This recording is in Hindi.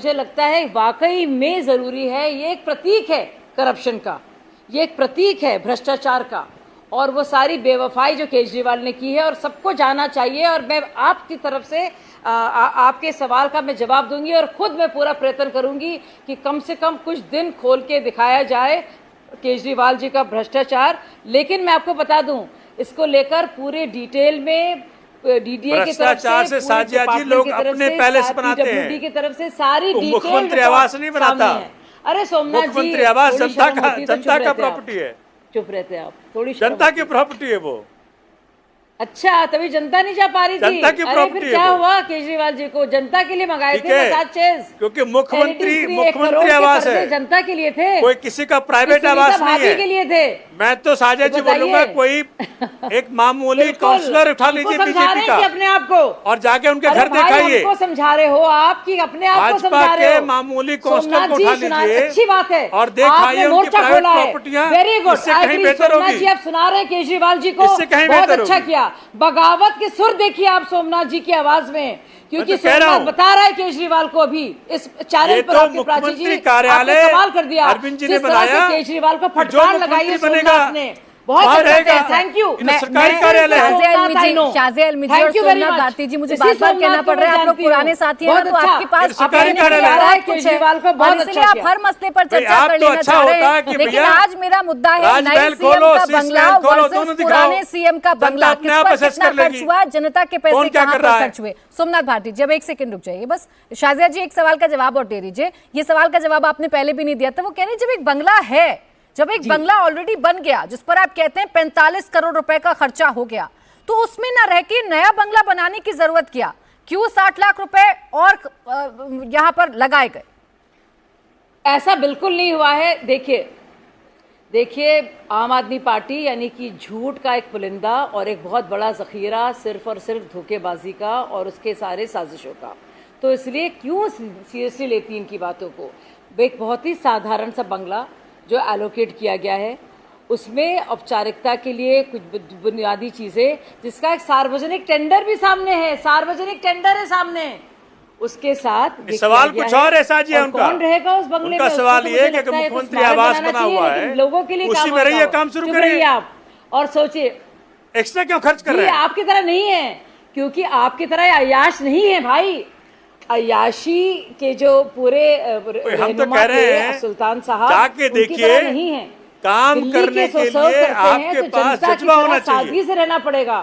मुझे लगता है वाकई में ज़रूरी है। ये एक प्रतीक है करप्शन का, ये एक प्रतीक है भ्रष्टाचार का, और वो सारी बेवफाई जो केजरीवाल ने की है और सबको जाना चाहिए। और मैं आपकी तरफ से आपके सवाल का मैं जवाब दूंगी और खुद मैं पूरा प्रयत्न करूंगी कि कम से कम कुछ दिन खोल के दिखाया जाए केजरीवाल जी का भ्रष्टाचार। लेकिन मैं आपको बता दूं, इसको लेकर पूरे डिटेल में डीडीए की तरफ से साजिया जी लोग अपने पहले से बनाते हैं, की तरफ से सारी डिटेल मुख्यमंत्री आवास नहीं बनाता। अरे सोमनाथ जी, मुख्यमंत्री आवास जनता का प्रॉपर्टी है। चुप रहते आप, थोड़ी जनता की प्रॉपर्टी है वो। अच्छा, तभी जनता नहीं जा पा रही थी। जनता की अरे फिर क्या हुआ केजरीवाल जी को? जनता के लिए मंगाए थे ना 7 चेज, क्योंकि मुख्यमंत्री आवास है, जनता के लिए थे, कोई किसी का प्राइवेट आवास नहीं है। के लिए थे। मैं तो साजिया जी बोलूंगा, कोई एक मामूली काउंसलर उठा लीजिए बीजेपी का अपने आप को और जाके उनके घर दिखाइए। को समझा रहे हो आप कि अपने आप को समझा रहे हो? मामूली काउंसलर को उठा लीजिए, अच्छी बात है, और दिखाइए उनकी प्राइवेट प्रॉपर्टियां। वेरी गुड, कहीं बेहतर होगी। आप सुना रहे हैं केजरीवाल जी को, बहुत अच्छा किया। बगावत के सुर देखिए आप सोमनाथ जी की आवाज में, क्योंकि सोमनाथ बता रहा है केजरीवाल को अभी इस चैनल पर आपके प्राची जी कार्यालय सवाल कर दिया, अरविंद जी ने बनाया, केजरीवाल को फटकार लगाई सोमनाथ ने। बहुत अच्छा, थैंक यू। सरकारी कार्यालय है। शाज़िया अलमिजी और सोमनाथ भारती जी, मुझे बार-बार कहना पड़ रहा है, आप लोग पुराने साथी हैं तो आपके पास सरकारी कार्यालय है केजरीवाल को, बहुत इसलिए आप हर मसले पर चर्चा कर लेना चाह रहे हैं। लेकिन आज मेरा मुद्दा है नए सीएम का बंगला वर्सेस पुराने सीएम का बंगला, किस पर कितना खर्च हुआ, जनता के पैसे कहां पर खर्च हुए। सोमनाथ भारती जी, अब एक सेकंड रुक जाइए बस। शाज़िया जी, एक सवाल का जवाब और दे दीजिए। ये सवाल का जवाब आपने पहले भी नहीं दिया था। वो कह रहे जब एक बंगला है, जब एक बंगला ऑलरेडी बन गया जिस पर आप कहते हैं 45 करोड़ रुपए का खर्चा हो गया, तो उसमें ना रह के नया बंगला बनाने की जरूरत क्या? क्यों 60 लाख रुपए और यहां पर लगाए गए? ऐसा बिल्कुल नहीं हुआ है। देखिए आम आदमी पार्टी यानी कि झूठ का एक पुलिंदा और एक बहुत बड़ा जखीरा सिर्फ और सिर्फ धोखेबाजी का और उसके सारे साजिशों का। तो इसलिए क्यों सीरियसली लेती इनकी बातों को? एक बहुत ही साधारण सा बंगला जो एलोकेट किया गया है, उसमें औपचारिकता के लिए कुछ बुनियादी चीजें, जिसका एक सार्वजनिक टेंडर भी सामने है, सार्वजनिक टेंडर है सामने, उसके साथ सवाल कुछ और है साजिया उनका। कौन रहेगा उस बंगले में? सवाल ये है कि मुख्यमंत्री आवास बना हुआ है, लोगों के लिए उसी में रहिए, काम शुरू करिए आप और सोचिए एक्स्ट्रा क्यों खर्च कर रहे हैं। आपकी तरह नहीं है, क्योंकि आपकी तरह अय्याश नहीं है भाई। अय्याशी के जो पूरे हम तो कह रहे हैं सुल्तान साहब जाके देखिए, नहीं है। काम करने के लिए आपके पास जज्बा होना चाहिए, सादगी से रहना पड़ेगा।